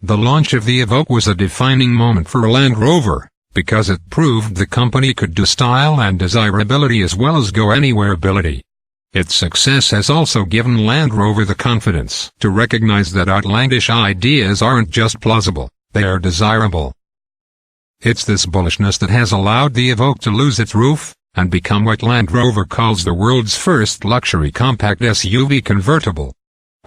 The launch of the Evoque was a defining moment for Land Rover, because it proved the company could do style and desirability as well as go-anywhere ability. Its success has also given Land Rover the confidence to recognize that outlandish ideas aren't just plausible, they are desirable. It's this bullishness that has allowed the Evoque to lose its roof, and become what Land Rover calls the world's first luxury compact SUV convertible.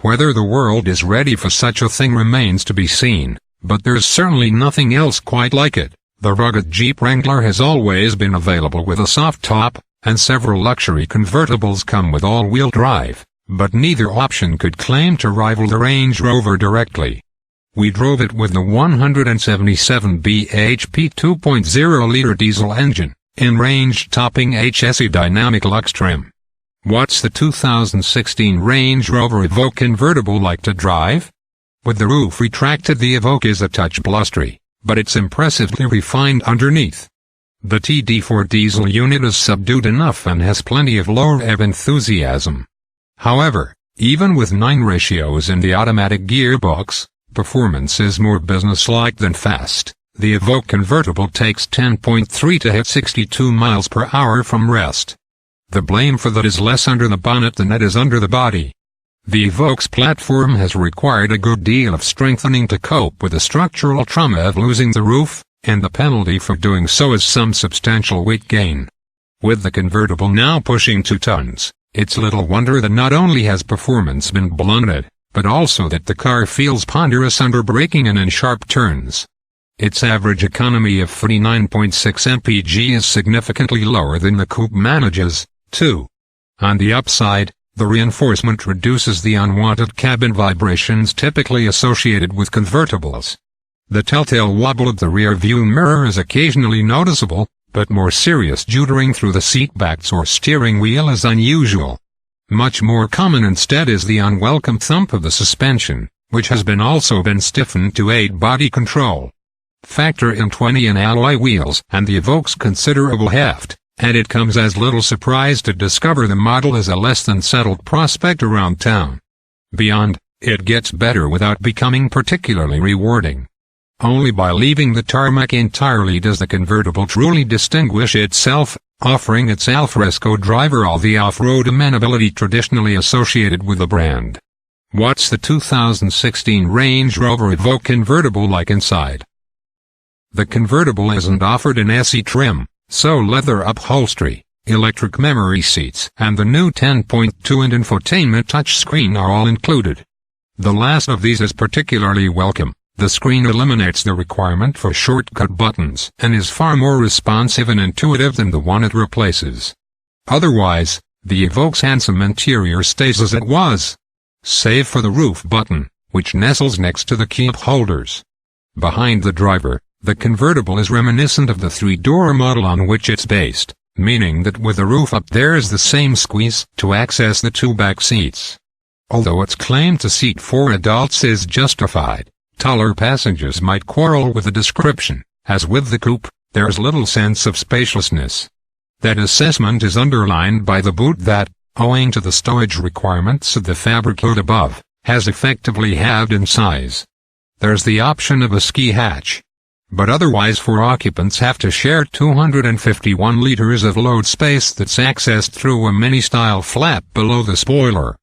Whether the world is ready for such a thing remains to be seen, but there's certainly nothing else quite like it. The rugged Jeep Wrangler has always been available with a soft top, and several luxury convertibles come with all-wheel drive, but neither option could claim to rival the Range Rover directly. We drove it with the 177 bhp 2.0-liter diesel engine, in range-topping HSE Dynamic Lux trim. What's the 2016 Range Rover Evoque Convertible like to drive? With the roof retracted, the Evoque is a touch blustery, but it's impressively refined underneath. The TD4 diesel unit is subdued enough and has plenty of lower rev enthusiasm. However, even with 9 ratios in the automatic gearbox, performance is more businesslike than fast. The Evoque Convertible takes 10.3 to hit 62 miles per hour from rest. The blame for that is less under the bonnet than it is under the body. The Evoque's platform has required a good deal of strengthening to cope with the structural trauma of losing the roof, and the penalty for doing so is some substantial weight gain. With the convertible now pushing 2 tons, it's little wonder that not only has performance been blunted, but also that the car feels ponderous under braking and in sharp turns. Its average economy of 49.6 mpg is significantly lower than the coupe manages, too. On the upside, the reinforcement reduces the unwanted cabin vibrations typically associated with convertibles. The telltale wobble of the rear view mirror is occasionally noticeable, but more serious jewtering through the seatbacks or steering wheel is unusual. Much more common instead is the unwelcome thump of the suspension, which has also been stiffened to aid body control. Factor in 20-in alloy wheels and the Evoque's considerable heft, and it comes as little surprise to discover the model is a less than settled prospect around town. Beyond, it gets better without becoming particularly rewarding. Only by leaving the tarmac entirely does the convertible truly distinguish itself, offering its alfresco driver all the off-road amenability traditionally associated with the brand. What's the 2016 Range Rover Evoque Convertible like inside? The convertible isn't offered in SE trim, so leather upholstery, electric memory seats, and the new 10.2-inch infotainment touchscreen are all included. The last of these is particularly welcome. The screen eliminates the requirement for shortcut buttons and is far more responsive and intuitive than the one it replaces. Otherwise, the Evoque's handsome interior stays as it was, save for the roof button, which nestles next to the key holders. Behind the driver, the convertible is reminiscent of the 3-door model on which it's based, meaning that with the roof up there is the same squeeze to access the 2 back seats. Although its claim to seat 4 adults is justified, taller passengers might quarrel with the description. As with the coupe, there's little sense of spaciousness. That assessment is underlined by the boot that, owing to the stowage requirements of the fabric hood above, has effectively halved in size. There's the option of a ski hatch, but otherwise 4 occupants have to share 251 liters of load space that's accessed through a mini-style flap below the spoiler.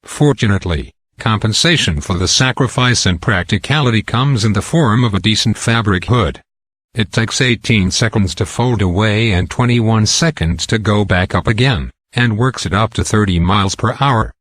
Fortunately, compensation for the sacrifice and practicality comes in the form of a decent fabric hood. It takes 18 seconds to fold away and 21 seconds to go back up again, and works at up to 30 miles per hour.